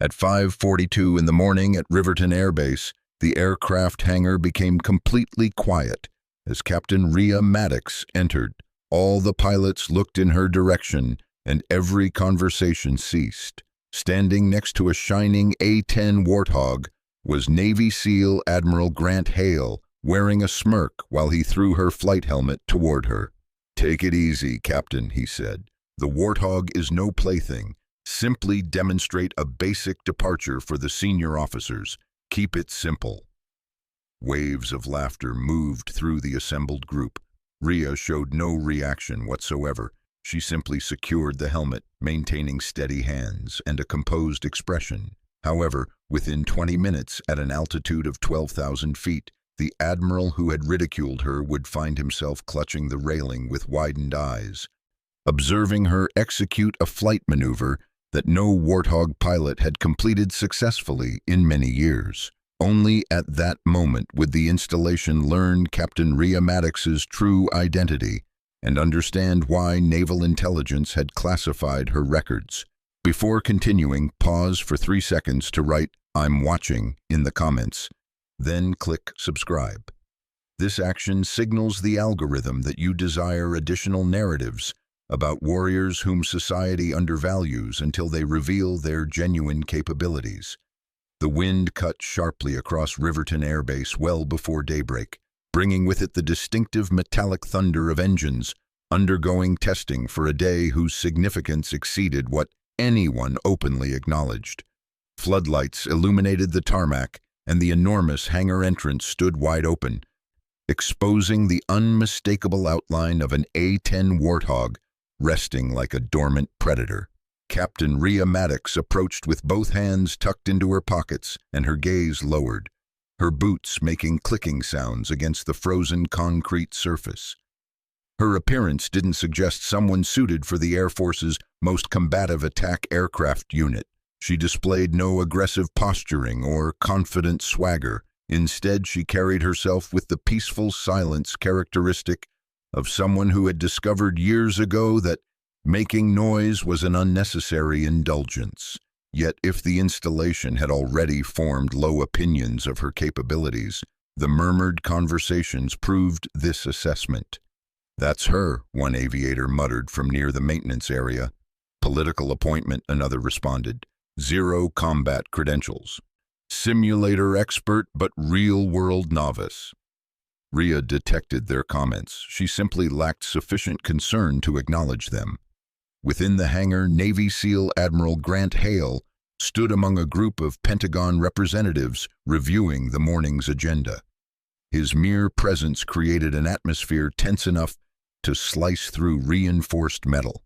At 5:42 in the morning at Riverton Air Base, the aircraft hangar became completely quiet as Captain Rhea Maddox entered. All the pilots looked in her direction, and every conversation ceased. Standing next to a shining A-10 Warthog was Navy SEAL Admiral Grant Hale, wearing a smirk while he threw her flight helmet toward her. "Take it easy, Captain," he said. "The Warthog is no plaything. Simply demonstrate a basic departure for the senior officers. Keep it simple." Waves of laughter moved through the assembled group. Rhea showed no reaction whatsoever. She simply secured the helmet, maintaining steady hands and a composed expression. However, within 20 minutes, at an altitude of 12,000 feet, the admiral who had ridiculed her would find himself clutching the railing with widened eyes, observing her execute a flight maneuver that no Warthog pilot had completed successfully in many years. Only at that moment would the installation learn Captain Rhea Maddox's true identity and understand why naval intelligence had classified her records. Before continuing, pause for 3 seconds to write "I'm watching" in the comments. Then click subscribe. This action signals the algorithm that you desire additional narratives about warriors whom society undervalues until they reveal their genuine capabilities. The wind cut sharply across Riverton Air Base well before daybreak, bringing with it the distinctive metallic thunder of engines undergoing testing for a day whose significance exceeded what anyone openly acknowledged. Floodlights illuminated the tarmac, and the enormous hangar entrance stood wide open, exposing the unmistakable outline of an A-10 Warthog resting like a dormant predator. Captain Rhea Maddox approached with both hands tucked into her pockets and her gaze lowered, her boots making clicking sounds against the frozen concrete surface. Her appearance didn't suggest someone suited for the Air Force's most combative attack aircraft unit. She displayed no aggressive posturing or confident swagger. Instead, she carried herself with the peaceful silence characteristic of someone who had discovered years ago that making noise was an unnecessary indulgence. Yet if the installation had already formed low opinions of her capabilities, the murmured conversations proved this assessment. "That's her," one aviator muttered from near the maintenance area. "Political appointment," another responded. "Zero combat credentials. Simulator expert but real-world novice." Rhea detected their comments. She simply lacked sufficient concern to acknowledge them. Within the hangar, Navy SEAL Admiral Grant Hale stood among a group of Pentagon representatives reviewing the morning's agenda. His mere presence created an atmosphere tense enough to slice through reinforced metal.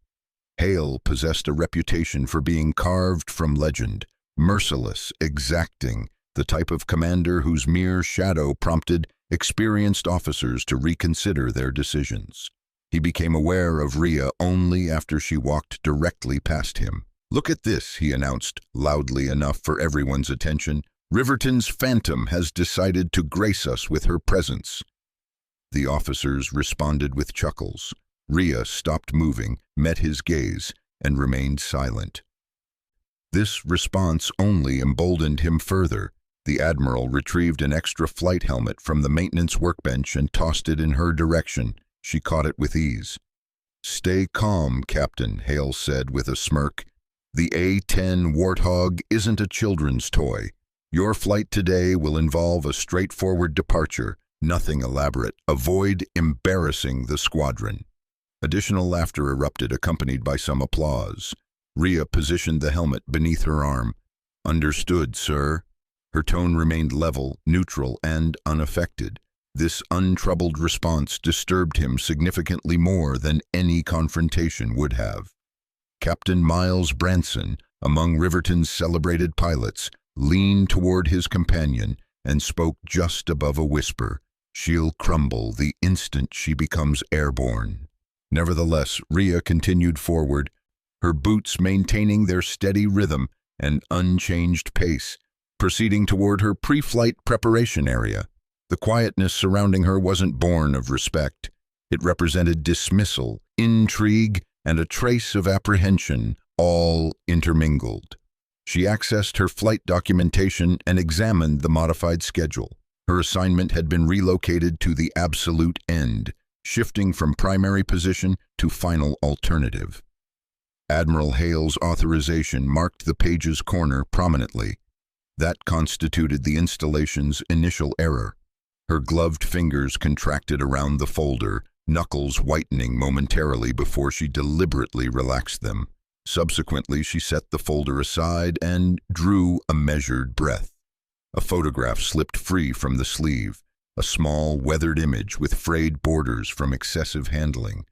Hale possessed a reputation for being carved from legend, merciless, exacting, the type of commander whose mere shadow prompted experienced officers to reconsider their decisions. He became aware of Rhea only after she walked directly past him. "Look at this," he announced, loudly enough for everyone's attention. "Riverton's Phantom has decided to grace us with her presence." The officers responded with chuckles. Rhea stopped moving, met his gaze, and remained silent. This response only emboldened him further. The Admiral retrieved an extra flight helmet from the maintenance workbench and tossed it in her direction. She caught it with ease. "Stay calm, Captain," Hale said with a smirk. "The A-10 Warthog isn't a children's toy. Your flight today will involve a straightforward departure, nothing elaborate. Avoid embarrassing the squadron." Additional laughter erupted, accompanied by some applause. Rhea positioned the helmet beneath her arm. "Understood, sir." Her tone remained level, neutral, and unaffected. This untroubled response disturbed him significantly more than any confrontation would have. Captain Miles Branson, among Riverton's celebrated pilots, leaned toward his companion and spoke just above a whisper. "She'll crumble the instant she becomes airborne." Nevertheless, Rhea continued forward, her boots maintaining their steady rhythm and unchanged pace, proceeding toward her pre-flight preparation area. The quietness surrounding her wasn't born of respect. It represented dismissal, intrigue, and a trace of apprehension, all intermingled. She accessed her flight documentation and examined the modified schedule. Her assignment had been relocated to the absolute end, shifting from primary position to final alternative. Admiral Hale's authorization marked the page's corner prominently. That constituted the installation's initial error. Her gloved fingers contracted around the folder, knuckles whitening momentarily before she deliberately relaxed them. Subsequently, she set the folder aside and drew a measured breath. A photograph slipped free from the sleeve, a small, weathered image with frayed borders from excessive handling.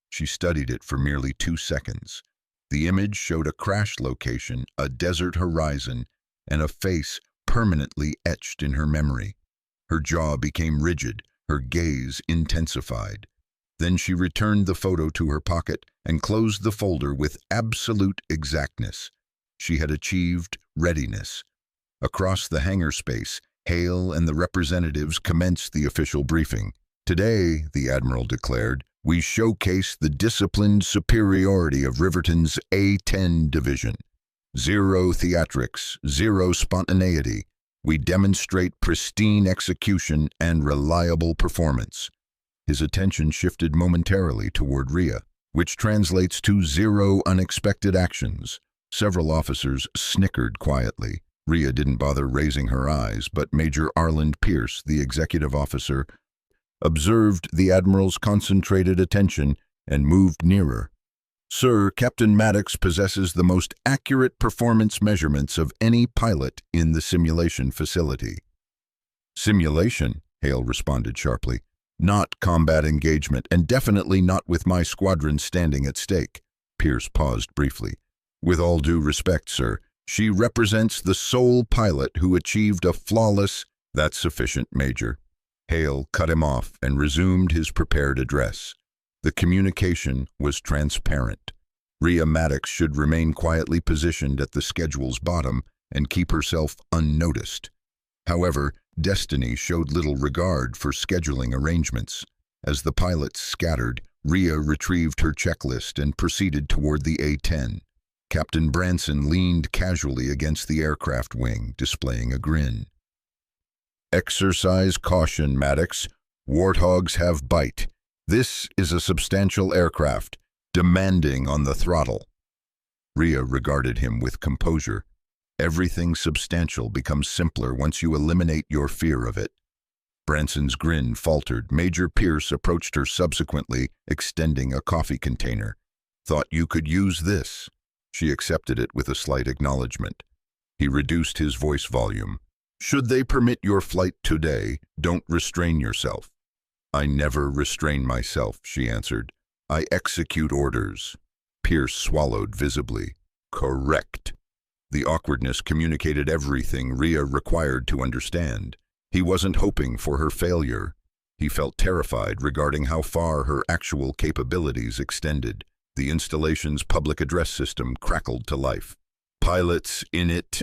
She studied it for merely 2 seconds. The image showed a crash location, a desert horizon, and a face permanently etched in her memory. Her jaw became rigid, her gaze intensified. Then she returned the photo to her pocket and closed the folder with absolute exactness. She had achieved readiness. Across the hangar space, Hale and the representatives commenced the official briefing. "Today," the Admiral declared, "we showcase the disciplined superiority of Riverton's A-10 division. Zero theatrics, zero spontaneity. We demonstrate pristine execution and reliable performance." His attention shifted momentarily toward Rhea, which translates to zero unexpected actions. Several officers snickered quietly. Rhea didn't bother raising her eyes, but Major Arland Pierce, the executive officer, observed the Admiral's concentrated attention and moved nearer. "Sir, Captain Maddox possesses the most accurate performance measurements of any pilot in the simulation facility." "Simulation?" Hale responded sharply. "Not combat engagement, and definitely not with my squadron standing at stake." Pierce paused briefly. "With all due respect, sir, she represents the sole pilot who achieved a flawless—" "That's sufficient, Major." Hale cut him off and resumed his prepared address. The communication was transparent. Rhea Maddox should remain quietly positioned at the schedule's bottom and keep herself unnoticed. However, destiny showed little regard for scheduling arrangements. As the pilots scattered, Rhea retrieved her checklist and proceeded toward the A-10. Captain Branson leaned casually against the aircraft wing, displaying a grin. "Exercise caution, Maddox. Warthogs have bite. This is a substantial aircraft, demanding on the throttle." Rhea regarded him with composure. Everything substantial becomes simpler once you eliminate your fear of it. Branson's grin faltered. Major Pierce approached her subsequently, extending a coffee container. "Thought you could use this." She accepted it with a slight acknowledgement. He reduced his voice volume. "Should they permit your flight today, don't restrain yourself." "I never restrain myself," she answered. "I execute orders." Pierce swallowed visibly. "Correct." The awkwardness communicated everything Rhea required to understand. He wasn't hoping for her failure. He felt terrified regarding how far her actual capabilities extended. The installation's public address system crackled to life. "Pilots in it